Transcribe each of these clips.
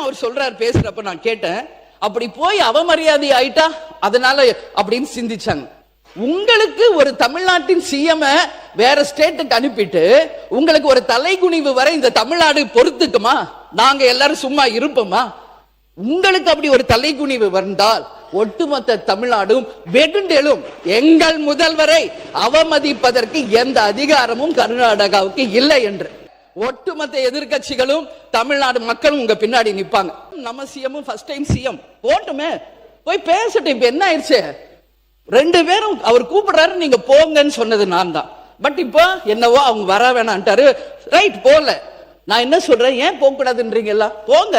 அவர் சொல்றாரு பேசுறப்ப நான் கேட்டேன், அப்படி போய் அவமரியாதை ஆயிட்டா அதனால அப்படின்னு சிந்திச்சாங்க. உங்களுக்கு ஒரு தமிழ்நாட்டின் சிஎம் வேற ஸ்டேட்டுக்கு அனுப்பிட்டு உங்களுக்கு ஒரு தலைகுனிவு வரை இந்த தமிழ்நாடு பொறுத்துக்குமா? நாங்க எல்லாரும் சும்மா இருப்போமா? உங்களுக்கு அப்படி ஒரு தலைகுனிவு வந்தால் ஒட்டுமொத்த தமிழ்நாடும் வெகுண்டெழும். எங்கள் முதல்வரை அவமதிப்பதற்கு எந்த அதிகாரமும் கர்நாடகாவுக்கு இல்லை என்று ஒட்டுமொத்த எதிர்கட்சிகளும் தமிழ்நாடு மக்களும் உங்க பின்னாடி நிப்பாங்க. நம்ம சிஎம் ஃபர்ஸ்ட் டைம் சிஎம் போட்டுமே, போய் பேசட்டும். இப்ப என்ன ஆயிடுச்சு, 2 பேரும் அவர் கூப்பிடுறாரு, நீங்க போங்கன்னு சொன்னது நான் தான். பட் இப்போ என்னவோ அவங்க வர வேணான்ட்டாரு. ரைட், போல. நான் என்ன சொல்றேன், ஏன் போக கூடாதுன்றீங்களா? போங்க.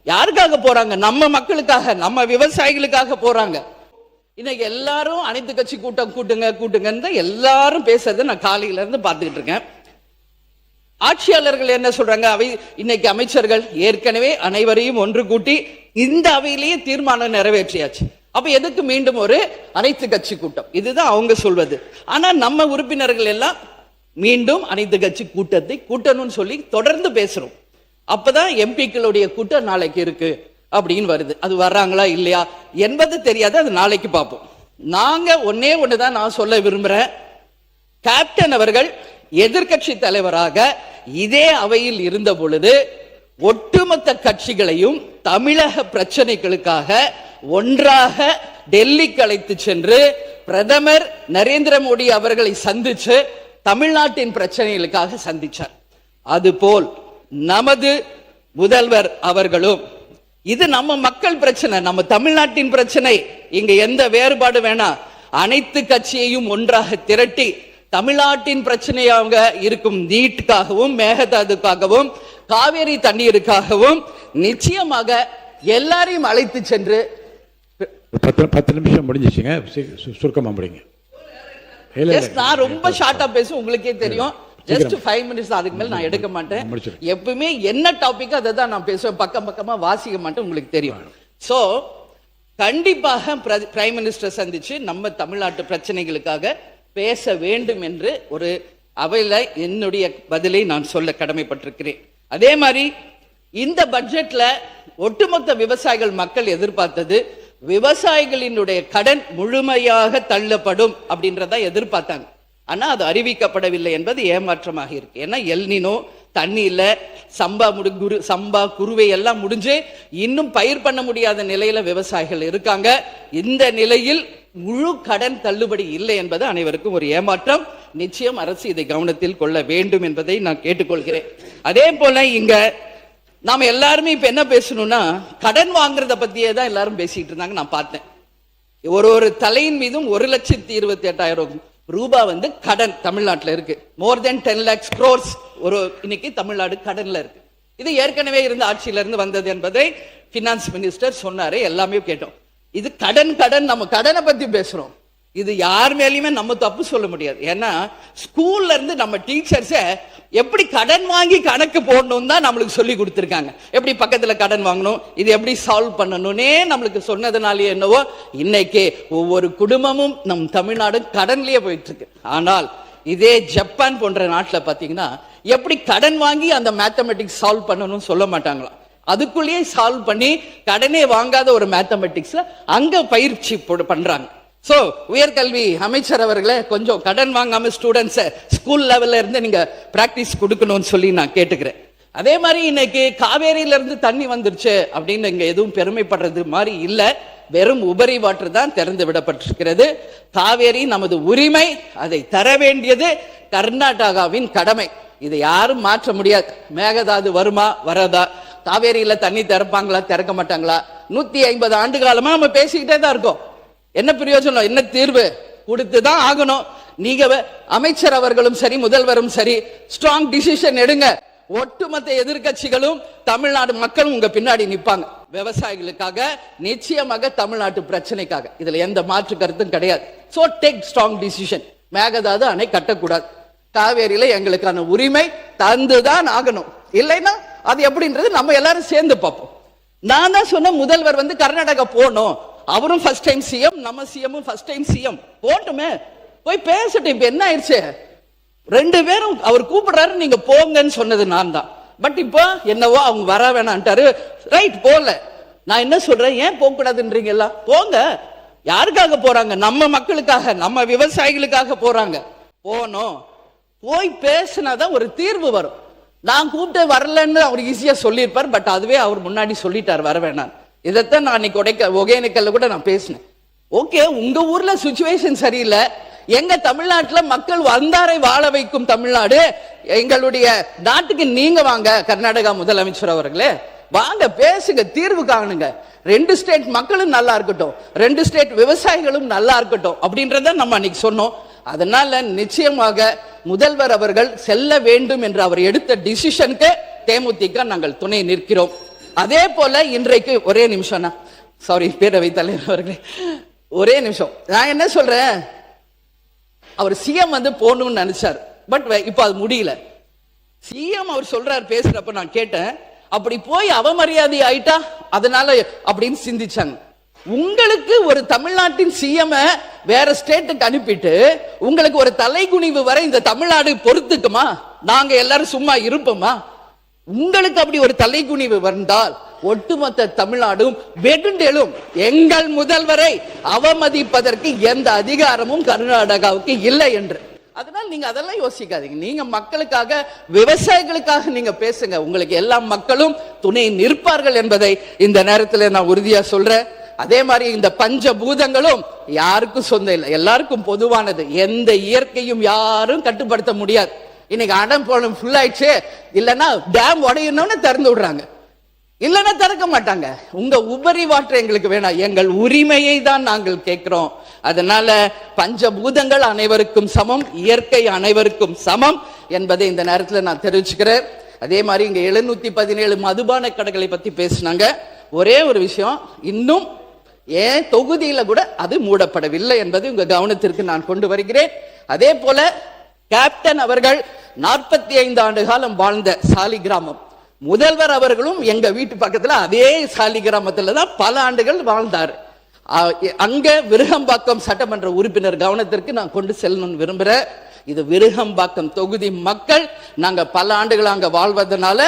யாருக்காக போறாங்க? நம்ம மக்களுக்காக, நம்ம விவசாயிகளுக்காக போறாங்க. இன்னைக்கு எல்லாரும் அனைத்து கட்சி கூட்டம் கூட்டுங்கன்னு எல்லாரும் பேசுறதை நான் காலையில இருந்து பார்த்துக்கிட்டு இருக்கேன். ஆட்சியாளர்கள் என்ன சொல்றாங்க, அவை இன்னைக்கு அமைச்சர்கள் ஏற்கனவே அனைவரையும் ஒன்று கூட்டி இந்த அவையிலேயே தீர்மானம் நிறைவேற்றியாச்சு. அப்ப எதுக்கு மீண்டும் ஒரு அனைத்து கட்சி கூட்டம்? இதுதான் அவங்க சொல்வது. ஆனா நம்ம உறுப்பினர்கள் எல்லாம் மீண்டும் அனைத்து கட்சி கூட்டத்தை கூட்டணும்னு சொல்லி தொடர்ந்து பேசுறோம். அப்பதான் எம்பிக்களுடைய கூட்டம் நாளைக்கு இருக்கு அப்படின்னு வருது. அது வர்றாங்களா இல்லையா என்பது தெரியாது, அது நாளைக்கு பார்ப்போம். நாங்க ஒண்ணுதான் நான் சொல்ல விரும்புறேன். கேப்டன் அவர்கள் எதிர்கட்சி தலைவராக இதே அவையில் இருந்த பொழுது ஒட்டுமொத்த கட்சிகளையும் தமிழக பிரச்சனைகளுக்காக ஒன்றாக டெல்லிக்கு அழைத்து சென்று பிரதமர் நரேந்திர மோடி அவர்களை சந்திச்சு தமிழ்நாட்டின் பிரச்சனைகளுக்காக சந்திச்சார். அதுபோல் நமது முதல்வர் அவர்களும், இது நம்ம மக்கள் பிரச்சனை, நம்ம தமிழ்நாட்டின் பிரச்சனை, இங்க எந்த வேறுபாடு வேணாம், அனைத்து கட்சியையும் ஒன்றாக திரட்டி தமிழ்நாட்டின் பிரச்சனையாக இருக்கும் நீட்டுக்காகவும் மேகதாதுக்காகவும் காவேரி தண்ணீருக்காகவும் நிச்சயமாக எல்லாரையும் அழைத்து சென்று 10 நிமிஷம் முடிஞ்சிச்சுங்க, சுருக்கமா முடிங்க. நான் ரொம்ப ஷார்ட்டா பேசுவேன், உங்களுக்கே தெரியும். ஜஸ்ட் 5 மினிட்ஸ், அதுக்கு மேல நான் எடுக்க மாட்டேன். எப்பவுமே என்ன டாபிக் அதை தான் நான் பேசுவேன், பக்கமா வாசிக்க மாட்டேன், உங்களுக்கு தெரியும். சோ கண்டிப்பாக பிரைம் மினிஸ்டர் சந்திச்சு நம்ம தமிழ்நாட்டு பிரச்சனைகளுக்காக பேச வேண்டும் என்று ஒரு அவையில என்னுடைய பதிலை நான் சொல்ல கடமைப்பட்டிருக்கிறேன். அதே மாதிரி இந்த பட்ஜெட்ல ஒட்டுமொத்த விவசாயிகள் மக்கள் எதிர்பார்த்தது விவசாயிகளினுடைய கடன் முழுமையாக தள்ளப்படும் அப்படின்றத எதிர்பார்த்தாங்க. ஆனா அது அறிவிக்கப்படவில்லை என்பது ஏமாற்றமாக இருக்கு. ஏன்னா எல்னினோ, தண்ணி இல்ல, சம்பா குருவை எல்லாம் முடிஞ்சு இன்னும் பயிர் பண்ண முடியாத நிலையில விவசாயிகள் இருக்காங்க. இந்த நிலையில் முழு கடன் தள்ளுபடி இல்லை என்பது அனைவருக்கும் ஒரு ஏமாற்றம். நிச்சயம் அரசு இதை கவனத்தில் கொள்ள வேண்டும் என்பதை நான் கேட்டுக்கொள்கிறேன். அதே போல இங்க நாம எல்லாருமே இப்ப என்ன பேசணும்னா, கடன் வாங்குறத பத்தியே தான் எல்லாரும் பேசிட்டு இருந்தாங்க. நான் பார்த்தேன், ஒரு தலையின் மீதும் 1,28,800 ரூபாய் கடன் தமிழ்நாட்டில் இருக்கு. மோர் தென் 10 lakhs crores ஒரு இன்னைக்கு தமிழ்நாடு கடன்ல இருக்கு. இது ஏற்கனவே இருந்த ஆட்சியில இருந்து வந்தது என்பதை பினான்ஸ் மினிஸ்டர் சொன்னாரு, எல்லாமே கேட்டோம். இது கடன் நம்ம கடனை பத்தி பேசுறோம். இது யார் மேலேயுமே நம்ம தப்பு சொல்ல முடியாது. ஏன்னா ஸ்கூல்ல இருந்து நம்ம டீச்சர்ஸ எப்படி கடன் வாங்கி கணக்கு போடணும் தான் நம்மளுக்கு சொல்லி கொடுத்துருக்காங்க. எப்படி பக்கத்துல கடன் வாங்கணும், இது எப்படி சால்வ் பண்ணணும்னே நம்மளுக்கு சொன்னதுனாலே என்னவோ இன்னைக்கு ஒவ்வொரு குடும்பமும் நம் தமிழ்நாடு கடன்லயே போயிட்டு இருக்கு. ஆனால் இதே ஜப்பான் போன்ற நாட்டில் பாத்தீங்கன்னா எப்படி கடன் வாங்கி அந்த மேத்தமெட்டிக்ஸ் சால்வ் பண்ணணும்னு சொல்ல மாட்டாங்களாம். அதுக்குள்ளேயே சால்வ் பண்ணி கடனே வாங்காத ஒரு மேத்தமெட்டிக்ஸ்ல அங்க பயிற்சி பண்றாங்க. சோ உயர்கல்வி அமைச்சர் அவர்களே, கொஞ்சம் கடன் வாங்காம ஸ்டூடெண்ட்ஸ் ஸ்கூல் லெவல்ல இருந்து நீங்க பிராக்டிஸ் கொடுக்கணும்னு சொல்லி நான் கேட்டுக்கிறேன். அதே மாதிரி இன்னைக்கு காவேரியில இருந்து தண்ணி வந்துருச்சு அப்படின்னு இங்க எதுவும் பெருமைப்படுறது மாதிரி இல்ல, வெறும் உபரி வாட்டர் தான் திறந்து விடப்பட்டிருக்கிறது. காவேரி நமது உரிமை, அதை தர வேண்டியது கர்நாடகாவின் கடமை. இதை யாரும் மாற்ற முடியாது. மேகதாது வருமா வராதா, காவேரியில தண்ணி திறப்பாங்களா திறக்க மாட்டாங்களா, 150 ஆண்டு காலமா நம்ம பேசிக்கிட்டே தான் இருக்கோம். என்ன பிரயோஜனம், என்ன தீர்வு? கொடுத்துதான் ஆகணும். நீங்க அமைச்சர் அவர்களும் சரி, முதல்வரும் சரி, ஸ்ட்ராங் டிசிஷன் எடுங்க. ஒட்டுமொத்த எதிர்கட்சிகளும் தமிழ்நாடு மக்களும் உங்க பின்னாடி நிப்பாங்க. விவசாயிகளுக்காக, நிச்சயமாக தமிழ்நாட்டு பிரச்சனைக்காக. இதுல எந்த மாற்று கருத்தும் கிடையாது. So take strong decision. Mekedatu அணை கட்டக்கூடாது, காவேரியில எங்களுக்கான உரிமை தந்துதான் ஆகணும். இல்லைன்னா அது எப்படின்றது நம்ம எல்லாரும் சேர்ந்து பார்ப்போம். நான் தான் சொன்ன முதல்வர் கர்நாடகா போகணும், அவரும் ஃபர்ஸ்ட் டைம் சிஎம், நம்ம சிஎம் ஃபர்ஸ்ட் டைம் சிஎம் போட்டுமே, போய் பேசட்டும். இப்ப என்ன ஆயிடுச்சு, 2 பேரும் அவர் கூப்பிடுறாரு, நீங்க போங்கன்னு சொன்னது நான் தான். பட் இப்போ என்னவோ அவங்க வர வேணான்ட்டாரு, ரைட் போல. நான் என்ன சொல்றேன், ஏன் போக கூடாதுன்றீங்களா? போங்க. யாருக்காக போறாங்க? நம்ம மக்களுக்காக, நம்ம விவசாயிகளுக்காக போறாங்க. போனோம், போய் பேசினாதான் ஒரு தீர்வு வரும். நான் கூப்பிட்டு வரலன்னு அவர் ஈஸியா சொல்லியிருப்பார், பட் அதுவே அவர் முன்னாடி சொல்லிட்டார் வர வேணாம். இதைத்தான் நான் அன்னைக்கு ஒகேனக்கல்ல கூட நான் பேசினேன். ஓகே, உங்க ஊர்ல சுச்சுவேஷன் சரியில்லை, எங்க தமிழ்நாட்டுல மக்கள் வந்தாரை வாழ வைக்கும் தமிழ்நாடு, எங்களுடைய நாட்டுக்கு நீங்க வாங்க கர்நாடகா முதலமைச்சர் அவர்களே, வாங்க பேசுங்க, தீர்வு காணுங்க. 2 ஸ்டேட் மக்களும் நல்லா இருக்கட்டும், 2 ஸ்டேட் விவசாயிகளும் நல்லா இருக்கட்டும் அப்படின்றத நம்ம அன்னைக்கு சொன்னோம். அதனால நிச்சயமாக முதல்வர் அவர்கள் செல்ல வேண்டும் என்று அவர் எடுத்த டிசிஷனுக்கு தேமுதிக நாங்கள் துணை நிற்கிறோம். அதே போல இன்றைக்கு ஒரே நிமிஷம், சாரி பேரவைத் தலைவர் அவர்களே, ஒரே நிமிஷம். நான் என்ன சொல்றேன், அவர் சிஎம் வந்து போகணும்னு நினைச்சார், பட் இப்ப அது முடியல. சிஎம் அவர் சொல்றார், பேசுறப்ப நான் கேட்டேன், அப்படி போய் அவமரியாதை ஆயிட்டா அதனால அப்படின்னு சிந்திச்சாங்க. உங்களுக்கு ஒரு தமிழ்நாட்டின் சிஎம் வேற ஸ்டேட்டுக்கு அனுப்பிட்டு உங்களுக்கு ஒரு தலைகுனிவு வரை இந்த தமிழ்நாடு பொறுத்துக்குமா? நாங்க எல்லாரும் சும்மா இருப்போமா? உங்களுக்கு அப்படி ஒரு தலைகுனிவு வந்தால் ஒட்டுமொத்த தமிழ்நாடும் வெகுண்டெழும். எங்கள் முதல்வரை அவமதிப்பதற்கு எந்த அதிகாரமும் கர்நாடகாவுக்கு இல்லை என்று. அதனால நீங்க அதெல்லாம் யோசிக்காதீங்க. நீங்க மக்களுக்காக, விவசாயிகளுக்காக நீங்க பேசுங்க. உங்களுக்கு எல்லா மக்களும் துணை நிற்பார்கள் என்பதை இந்த நேரத்தில் நான் உறுதியா சொல்றேன். அதே மாதிரி இந்த பஞ்சபூதங்களும் யாருக்கும் சொந்தம் இல்லை, எல்லாருக்கும் பொதுவானது. எந்த இயற்கையும் யாரும் கட்டுப்படுத்த முடியாது. இன்னைக்கு அடம் போன ஃபுல் ஆயிடுச்சு, இல்லைன்னா டேம் உடையணும்னு திறந்து விடுறாங்க, இல்லைன்னா திறக்க மாட்டாங்க. உங்க உபரி வாட்டர் எங்களுக்கு வேணாம், எங்கள் உரிமையை தான் நாங்கள் கேட்கிறோம். அதனால பஞ்சபூதங்கள் அனைவருக்கும் சமம், இயற்கை அனைவருக்கும் சமம் என்பதை இந்த நேரத்தில் நான் தெரிவிச்சுக்கிறேன். அதே மாதிரி இங்க 717 மதுபான கடைகளை பத்தி பேசினாங்க. ஒரே ஒரு விஷயம், இன்னும் ஏன் தொகுதியில கூட அது மூடப்படவில்லை என்பதை உங்க கவனத்திற்கு நான் கொண்டு வருகிறேன். அதே போல கேப்டன் அவர்கள் 45 ஆண்டு காலம் வாழ்ந்த சாலி கிராமம், முதல்வர் அவர்களும் எங்க வீட்டு பக்கத்துல அதே சாலி கிராமத்துல தான் பல ஆண்டுகள் வாழ்ந்தார். அங்க விருகம்பாக்கம் சட்டமன்ற உறுப்பினர் கவனத்திற்கு நான் கொண்டு செல்லணும்னு விரும்புறேன். இது விருகம்பாக்கம் தொகுதி மக்கள், நாங்க பல ஆண்டுகள் அங்க வாழ்வதனால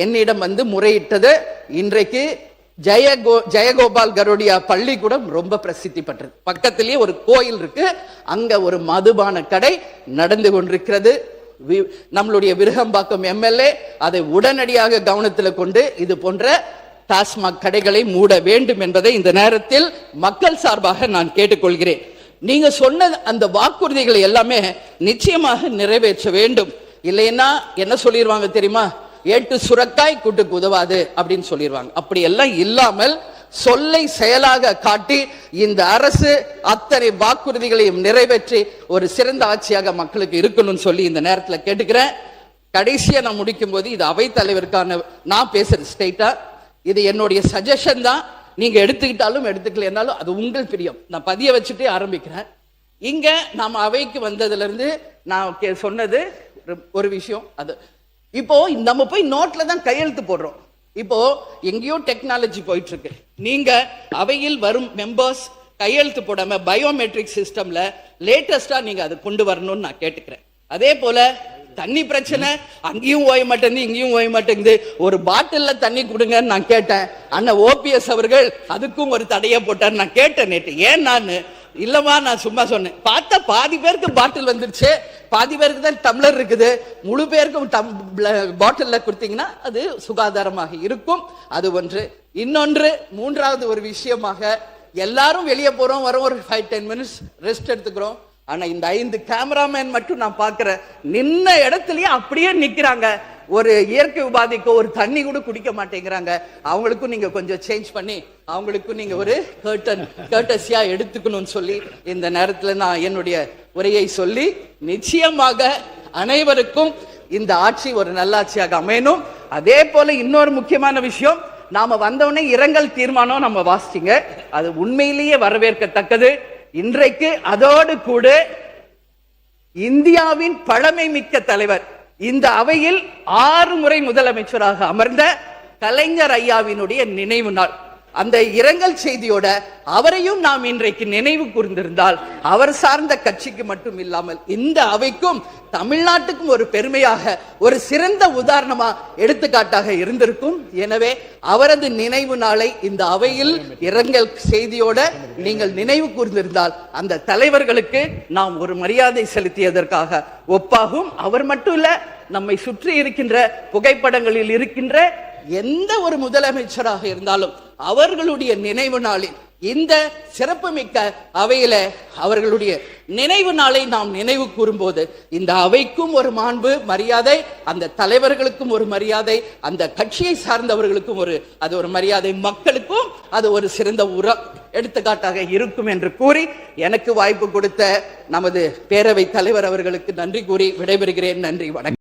என்னிடம் வந்து முறையிட்டது. இன்றைக்கு ஜெயகோபால் கரோடியா பள்ளிக்கூடம் ரொம்ப பிரசித்தி பெற்றது. பக்கத்திலேயே ஒரு கோயில் இருக்கு, அங்க ஒரு மதுபான கடை நடந்து கொண்டிருக்கிறது. நம்மளுடைய விருகம்பாக்கம் எம்எல்ஏ அதை உடனடியாக கவனத்தில் கொண்டு இது போன்ற டாஸ்மாக் கடைகளை மூட வேண்டும் என்பதை இந்த நேரத்தில் மக்கள் சார்பாக நான் கேட்டுக்கொள்கிறேன். நீங்க சொன்ன அந்த வாக்குறுதிகளை எல்லாமே நிச்சயமாக நிறைவேற்ற வேண்டும். இல்லைன்னா என்ன சொல்லிடுவாங்க தெரியுமா, ஏட்டு சுரக்காய் கூட்டுக்கு உதவாது அப்படின்னு சொல்லிடுவாங்க. அப்படி எல்லாம் இல்லாமல் சொல்லை செயலாக காட்டி இந்த அரசு அத்தனை வாக்குறுதிகளையும் நிறைவேற்றி ஒரு சிறந்த ஆட்சியாக மக்களுக்கு இருக்கணும்னு சொல்லி இந்த நேரத்தில் கேட்டுக்கிறேன். கடைசியா நான் முடிக்கும் போது, இது அவைத் தலைவருக்கான நான் பேசுறது ஸ்ட்ரைட்டா, இது என்னுடைய சஜஷன் தான். நீங்க எடுத்துக்கிட்டாலும் எடுத்துக்கலனாலும் அது உங்கள் பிரியம். நான் பதிய வச்சுட்டே ஆரம்பிக்கிறேன். இங்க நாம அவைக்கு வந்ததுல இருந்து நான் சொன்னது ஒரு விஷயம். அது இப்போ நம்ம போய் நோட்ல தான் கையெழுத்து போடுறோம். இப்போ எங்கேயோ டெக்னாலஜி போயிட்டு இருக்கு. நீங்க அவையில் வரும் மெம்பர்ஸ் கையெழுத்து போடாம பயோமெட்ரிக் சிஸ்டம்ல லேட்டஸ்டா நீங்க அதை கொண்டு வரணும்னு நான் கேட்டுக்கிறேன். அதே போல தண்ணி பிரச்சனை அங்கேயும் ஓய மாட்டேங்குது, இங்கேயும் ஓய மாட்டேங்குது. ஒரு பாட்டில்ல தண்ணி கொடுங்கன்னு நான் கேட்டேன். அண்ணன் ஓபிஎஸ் அவர்கள் அதுக்கும் ஒரு தடையை போட்டார். நான் கேட்டேன் நேற்று, ஏன் நான் இல்லமா நான் சும்மா சொன்னேன். பார்த்தா பாதி பேருக்கு பாட்டில் வந்துருச்சு, பாதி பேருக்கு தான் டம்ளர் இருக்குது. முழு பேருக்கும் பாட்டில்ல கொடுத்தீங்கன்னா அது சுகாதாரமாக இருக்கும். அது ஒன்று. இன்னொன்று, மூன்றாவது ஒரு விஷயமாக, எல்லாரும் வெளியே போறோம், வரோம், ஒரு 5-10 மினிட்ஸ் ரெஸ்ட் எடுத்துக்கிறோம். ஆனா இந்த 5 கேமராமேன் மட்டும் நான் பாக்குறேன், நின்ன இடத்துலயே அப்படியே நிக்கிறாங்க. ஒரு இயற்கை உபாதைக்கு ஒரு தண்ணி கூட குடிக்க மாட்டேங்கிறாங்க. அவங்களுக்கும் நீங்க கொஞ்சம் சேஞ்ச் பண்ணி அவங்களுக்கும் நீங்க ஒரு கர்ட்டசியா எடுத்துக்கணும்னு சொல்லி இந்த நேரத்துல நான் என்னுடைய உரையை சொல்லி, நிச்சயமாக அனைவருக்கும் இந்த ஆட்சி ஒரு நல்லாட்சியாக அமையணும். அதே போல இன்னொரு முக்கியமான விஷயம், நாம வந்தவுடனே இரங்கல் தீர்மானம் நம்ம வாசிச்சீங்க, அது உண்மையிலேயே வரவேற்கத்தக்கது. இன்றைக்கு அதோடு கூட இந்தியாவின் பழமை மிக்க தலைவர், இந்த அவையில் 6 முறை முதலமைச்சராக அமர்ந்த கலைஞர் ஐயாவினுடைய நினைவு நாள். அந்த இரங்கல் செய்தியோட அவரையும் நாம் இன்றைக்கு நினைவு கூர்ந்திருந்தால் அவர் சார்ந்த கட்சிக்கு மட்டும் இல்லாமல் இந்த அவைக்கும் தமிழ்நாட்டுக்கும் ஒரு பெருமையாக ஒரு சிறந்த உதாரணமா எடுத்துக்காட்டாக இருந்திருக்கும். எனவே அவரது நினைவு நாளை இந்த அவையில் இரங்கல் செய்தியோட நீங்கள் நினைவு கூர்ந்திருந்தால் அந்த தலைவர்களுக்கு நாம் ஒரு மரியாதை செலுத்தியதற்காக ஒப்பாகும். அவர் மட்டும் இல்ல, நம்மை சுற்றி இருக்கின்ற புகைப்படங்களில் இருக்கின்ற எந்த ஒரு முதலமைச்சராக இருந்தாலும் அவர்களுடைய நினைவு நாளில் இந்த சிறப்புமிக்க அவையில அவர்களுடைய நினைவு நாளை நாம் நினைவு கூறும்போது இந்த அவைக்கும் ஒரு மாண்பு மரியாதை, அந்த தலைவர்களுக்கும் ஒரு மரியாதை, அந்த கட்சியை சார்ந்தவர்களுக்கும் அது ஒரு மரியாதை, மக்களுக்கும் அது ஒரு சிறந்த எடுத்துக்காட்டாக இருக்கும் என்று கூறி எனக்கு வாய்ப்பு கொடுத்த நமது பேரவை தலைவர் அவர்களுக்கு நன்றி கூறி விடைபெறுகிறேன். நன்றி, வணக்கம்.